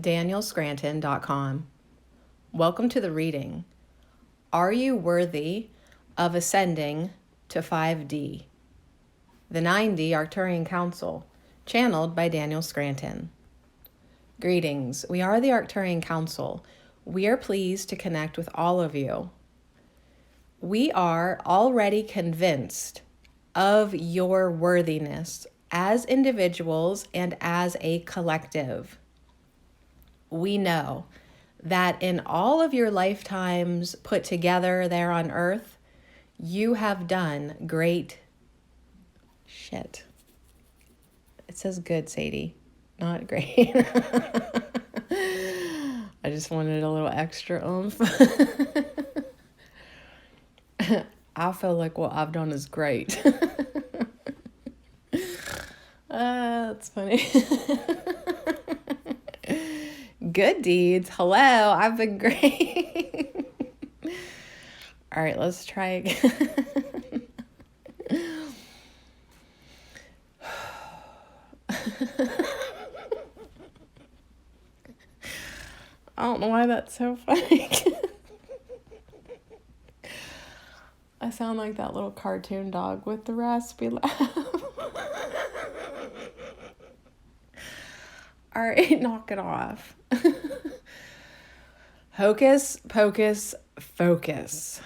danielscranton.com. Welcome to the reading. Are you worthy of ascending to 5D? The 9D Arcturian Council, channeled by Daniel Scranton. Greetings. We are the Arcturian Council. We are pleased to connect with all of you. We are already convinced of your worthiness as individuals and as a collective. We know that in all of your lifetimes put together there on Earth, you have done great shit. It says good, Sadie, not great. I just wanted a little extra oomph. I feel like what I've done is great. That's funny. Good deeds. Hello, I've been great. All right, let's try again. I don't know why that's so funny. I sound like that little cartoon dog with the raspy laugh. All right, knock it off. Hocus pocus focus.